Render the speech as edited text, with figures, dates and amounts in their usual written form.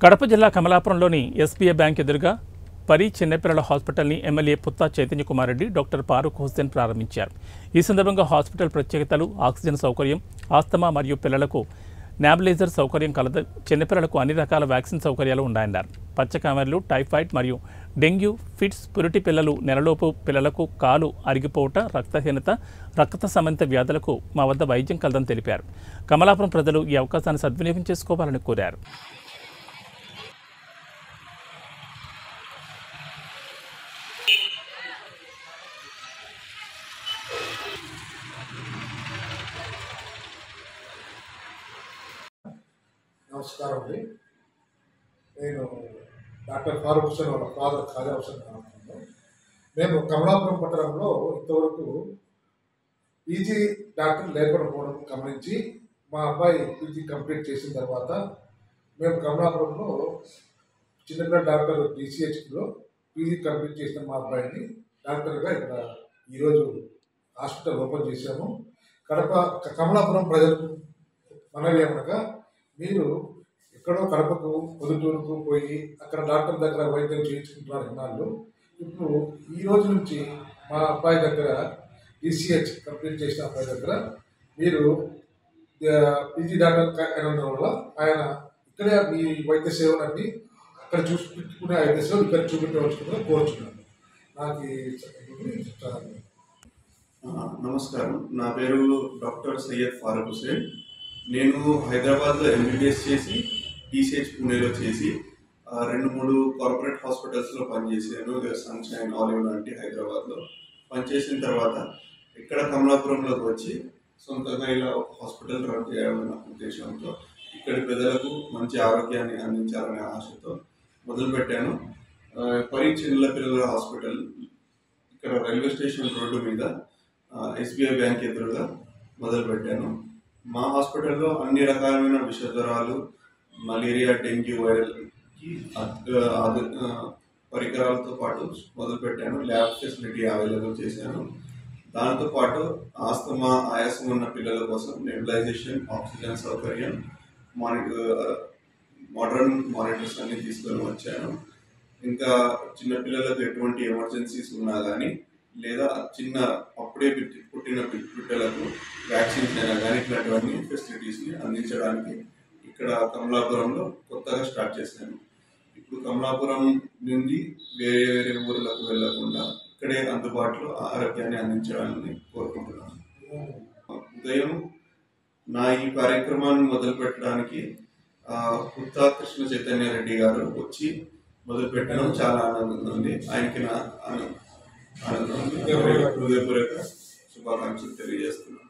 కడప జిల్లా కమలాపురంలోని SBI bank ఎదురుగా పరి చిన్నపిల్లల హాస్పిటల్ని ఎమ్మెల్యే పుత్తా చైతన్య కుమార్ రెడ్డి డాక్టర్ ఫారూక్ హుస్సేన్ ప్రారంభించారు. ఈ సందర్భంగా హాస్పిటల్ ప్రత్యేకతలు, ఆక్సిజన్ సౌకర్యం, ఆస్తమా మరియు పిల్లలకు నాబిలైజర్ సౌకర్యం కలదు. చిన్నపిల్లలకు అన్ని రకాల వ్యాక్సిన్ సౌకర్యాలు ఉన్నాయన్నారు. పచ్చకామెర్లు, టైఫాయిడ్ మరియు డెంగ్యూ, ఫిట్స్, పురిటి పిల్లలు, నెలలోపు పిల్లలకు కాలు అరిగిపోవట, రక్తహీనత, రక్త సంబంధిత వ్యాధులకు మా వద్ద వైద్యం కలదని తెలిపారు. కమలాపురం ప్రజలు ఈ అవకాశాన్ని సద్వినియోగం చేసుకోవాలని కోరారు. నమస్కారం అండి. నేను డాక్టర్ ఫారూక్ హుస్సేన్ వాళ్ళ ఫాదర్ ఖాజా హుస్సేన్ మాట్లాడుతున్నాను. మేము కమలాపురం పట్టణంలో ఇంతవరకు పీజీ డాక్టర్ లేకపోవడం గమనించి మా అబ్బాయి పీజీ కంప్లీట్ చేసిన తర్వాత మేము కమలాపురంలో చిన్నపిల్లల డాక్టర్ డిసిహెచ్లో పీజీ కంప్లీట్ చేసిన మా అబ్బాయిని డాక్టర్గా ఇక్కడ ఈరోజు హాస్పిటల్ ఓపెన్ చేశాము. కమలాపురం ప్రజలకు మనవి ఏమనగా, మీరు ఎక్కడో కడపకు, పొద్దుటూరుకు పోయి అక్కడ డాక్టర్ దగ్గర వైద్యం చేయించుకుంటున్నారు ఇన్నాళ్ళు. ఇప్పుడు ఈ రోజు నుంచి మా అబ్బాయి దగ్గర డిసిహెచ్ కంప్లీట్ చేసిన అబ్బాయి దగ్గర మీరు పీజీ డాక్టర్ అయినందు వల్ల ఆయన ఇక్కడే మీ వైద్య సేవలన్నీ అక్కడ చూసుకునే వైద్య సేవలు ఇక్కడ చూపించవలసిందిగా కోరుచున్నాను. నాకు చెప్తాను. నమస్కారం, నా పేరు డాక్టర్ సయ్యద్ ఫారూక్ హుస్సేన్. నేను హైదరాబాద్లో ఎంబీబీఎస్ చేసి టీసీహెచ్ పూణేలో చేసి 2-3 కార్పొరేట్ హాస్పిటల్స్లో పనిచేసాను. సన్షైన్, ఆలివ్ లాంటి హైదరాబాద్లో పనిచేసిన తర్వాత ఇక్కడ కమలాపురంలోకి వచ్చి సొంతంగా ఇలా ఒక హాస్పిటల్ రన్ చేయాలన్న ఉద్దేశంతో ఇక్కడి ప్రజలకు మంచి ఆరోగ్యాన్ని అందించాలనే ఆశతో మొదలుపెట్టాను. పరి చిన్నపిల్లల హాస్పిటల్ ఇక్కడ రైల్వే స్టేషన్ రోడ్డు మీద ఎస్బీఐ బ్యాంక్ ఎదురుగా మొదలుపెట్టాను. మా హాస్పిటల్లో అన్ని రకాలైన విషజ్వరాలు, మలేరియా, డెంగ్యూ వైరల్కి పరికరాలతో పాటు మొదలుపెట్టాను. ల్యాబ్ ఫెసిలిటీ అవైలబుల్ చేశాను. దాంతోపాటు ఆస్తమా, ఆయాసం ఉన్న పిల్లల కోసం నెబులైజేషన్, ఆక్సిజన్ సౌకర్యం, మోడర్న్ మానిటర్స్ అన్ని తీసుకొని వచ్చాను. ఇంకా చిన్నపిల్లలకు ఎటువంటి ఎమర్జెన్సీస్ ఉన్నా కానీ, లేదా అప్పుడే పుట్టిన బిడ్డలకు వ్యాక్సిన్స్ అయినా కానీ ఇట్లాంటివన్నీ ఫెసిలిటీస్ని అందించడానికి ఇక్కడ కమలాపురంలో కొత్తగా స్టార్ట్ చేశాను. ఇప్పుడు కమలాపురం నుండి వేరే ఊర్లకు వెళ్లకుండా ఇక్కడే అందుబాటులో ఆరోగ్యాన్ని అందించడాన్ని కోరుకుంటున్నాను. ఉదయం నా ఈ కార్యక్రమాన్ని మొదలు పెట్టడానికి పుత్తా కృష్ణ చైతన్య రెడ్డి గారు వచ్చి మొదలుపెట్టడం చాలా ఆనందంగా ఉంది. ఆయనకి నా హృదయపూర్వక శుభాకాంక్షలు తెలియజేస్తున్నాను.